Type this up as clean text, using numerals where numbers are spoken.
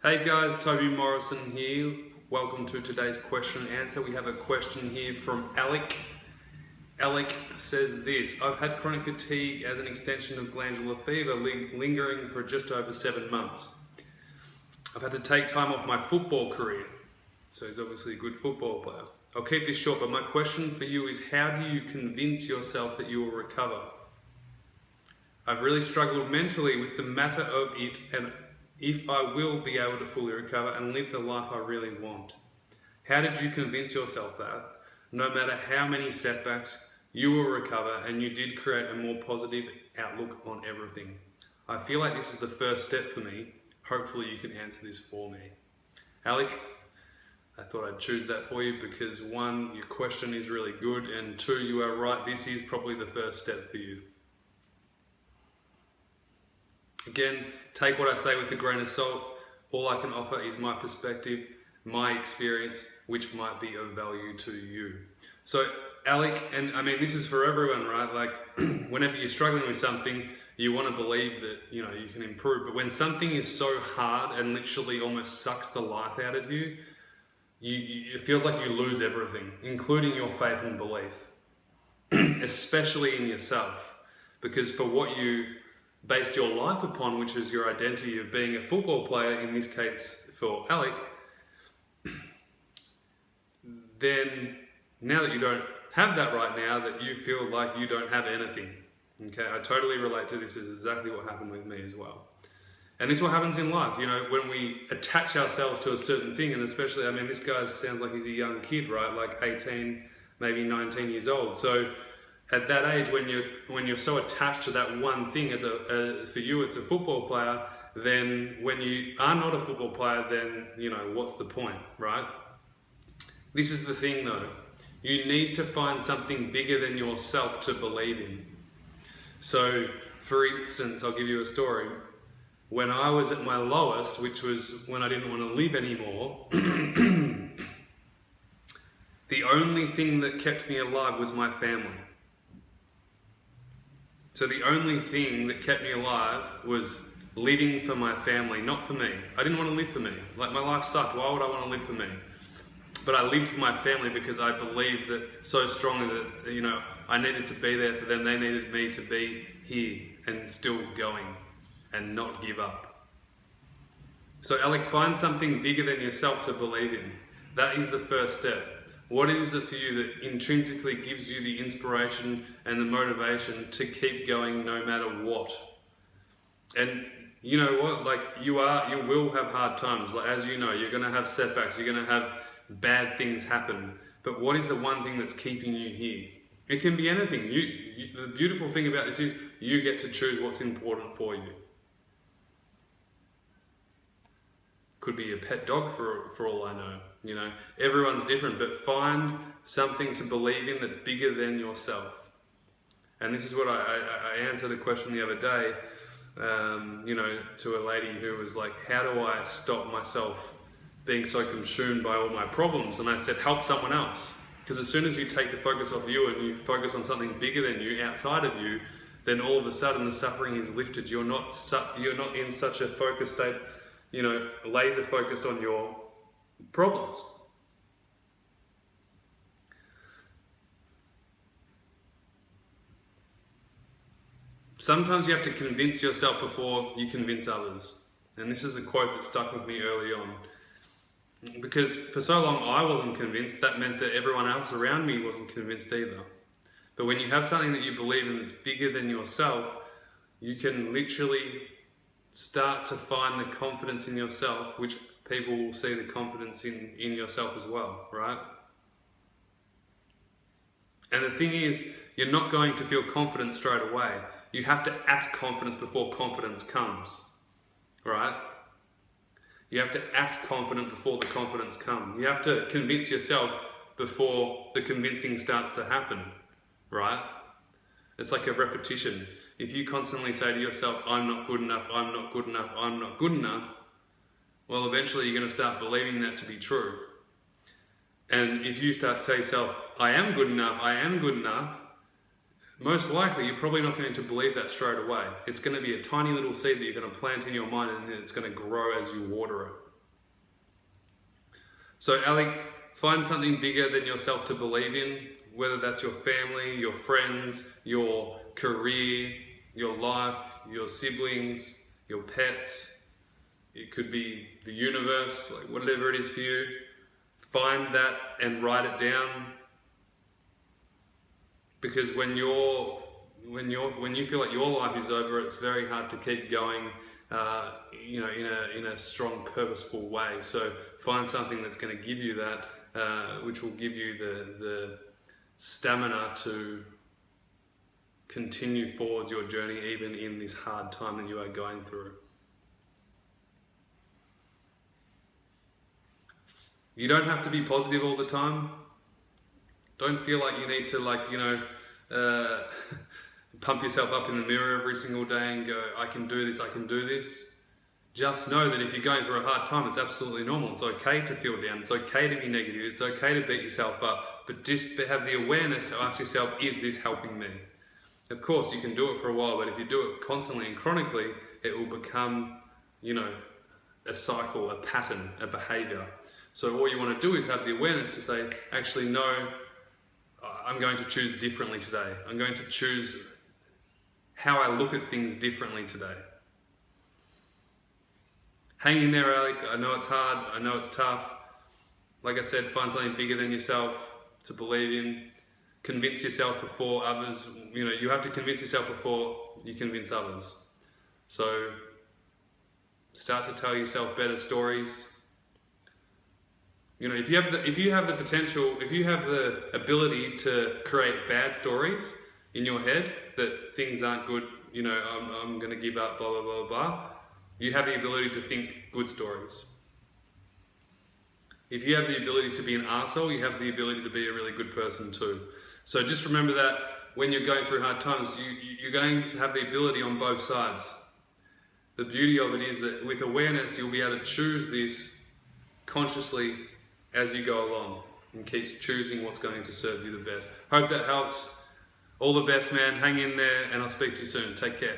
Hey guys, Toby Morrison here. Welcome to today's question and answer. We have a question here from Alec. Alec says this: I've had chronic fatigue as an extension of glandular fever lingering for just over 7 months. I've had to take time off my football career. So he's obviously a good football player. I'll keep this short, but my question for you is, how do you convince yourself that you will recover? I've really struggled mentally with the matter of it and if I will be able to fully recover and live the life I really want. How did you convince yourself that no matter how many setbacks, you will recover and you did create a more positive outlook on everything? I feel like this is the first step for me. Hopefully you can answer this for me. Alec, I thought I'd choose that for you because one, your question is really good, and two, you are right, this is probably the first step for you. Again, take what I say with a grain of salt. All I can offer is my perspective, my experience, which might be of value to you. So, Alec, and I mean, this is for everyone, right? Like, whenever you're struggling with something, you want to believe that, you can improve. But when something is so hard and literally almost sucks the life out of you, it feels like you lose everything, including your faith and belief, especially in yourself. Because for what you based your life upon, which is your identity of being a football player, in this case for Alec, then now that you don't have that right now, that you feel like you don't have anything. Okay, I totally relate to this. This is exactly what happened with me as well. And this is what happens in life, when we attach ourselves to a certain thing, and especially, I mean, this guy sounds like he's a young kid, right? Like 18, maybe 19 years old. So at that age, when you're so attached to that one thing, for you it's a football player, then when you are not a football player, then what's the point, right? This is the thing though. You need to find something bigger than yourself to believe in. So, for instance, I'll give you a story. When I was at my lowest, which was when I didn't want to live anymore, the only thing that kept me alive was my family. So the only thing that kept me alive was living for my family, not for me. I didn't want to live for me. Like, my life sucked. Why would I want to live for me? But I lived for my family because I believed that so strongly that, I needed to be there for them. They needed me to be here and still going and not give up. So Alec, find something bigger than yourself to believe in. That is the first step. What is it for you that intrinsically gives you the inspiration and the motivation to keep going no matter what? And you know what? Like, you will have hard times. Like, as you know, you're going to have setbacks. You're going to have bad things happen. But what is the one thing that's keeping you here? It can be anything. The beautiful thing about this is you get to choose what's important for you. Could be a pet dog for all I know. Everyone's different, but find something to believe in that's bigger than yourself. And this is what I answered a question the other day, to a lady who was like, how do I stop myself being so consumed by all my problems? And I said, help someone else. Because as soon as you take the focus off you and you focus on something bigger than you, outside of you, then all of a sudden the suffering is lifted. You're not in such a focused state, laser focused on your problems. Sometimes you have to convince yourself before you convince others. And this is a quote that stuck with me early on. Because for so long I wasn't convinced, that meant that everyone else around me wasn't convinced either. But when you have something that you believe in that's bigger than yourself, you can literally start to find the confidence in yourself, which people will see the confidence in yourself as well, right? And the thing is, you're not going to feel confident straight away. You have to act confidence before confidence comes, right? You have to act confident before the confidence comes. You have to convince yourself before the convincing starts to happen, right? It's like a repetition. If you constantly say to yourself, I'm not good enough, I'm not good enough, I'm not good enough, well, eventually you're going to start believing that to be true. And if you start to say to yourself, I am good enough, most likely you're probably not going to believe that straight away. It's going to be a tiny little seed that you're going to plant in your mind, and then it's going to grow as you water it. So Alec, find something bigger than yourself to believe in, whether that's your family, your friends, your career, your life, your siblings, your pets. It could be the universe, like whatever it is for you. Find that and write it down. Because when you feel like your life is over, it's very hard to keep going, in a strong, purposeful way. So find something that's going to give you that, which will give you the stamina to continue forward your journey, even in this hard time that you are going through. You don't have to be positive all the time. Don't feel like you need to pump yourself up in the mirror every single day and go, I can do this, I can do this. Just know that if you're going through a hard time, it's absolutely normal. It's okay to feel down. It's okay to be negative. It's okay to beat yourself up. But just have the awareness to ask yourself, is this helping me? Of course, you can do it for a while, but if you do it constantly and chronically, it will become, a cycle, a pattern, a behavior. So all you want to do is have the awareness to say, actually, no, I'm going to choose differently today. I'm going to choose how I look at things differently today. Hang in there, Alec. I know it's hard. I know it's tough. Like I said, find something bigger than yourself to believe in. Convince yourself before others. You have to convince yourself before you convince others. So start to tell yourself better stories. If you have the potential, if you have the ability to create bad stories in your head that things aren't good, I'm going to give up, blah, blah, blah, blah. You have the ability to think good stories. If you have the ability to be an arsehole, you have the ability to be a really good person too. So just remember that when you're going through hard times, you're going to have the ability on both sides. The beauty of it is that with awareness, you'll be able to choose this consciously as you go along and keep choosing what's going to serve you the best. Hope that helps. All the best, man. Hang in there, and I'll speak to you soon. Take care.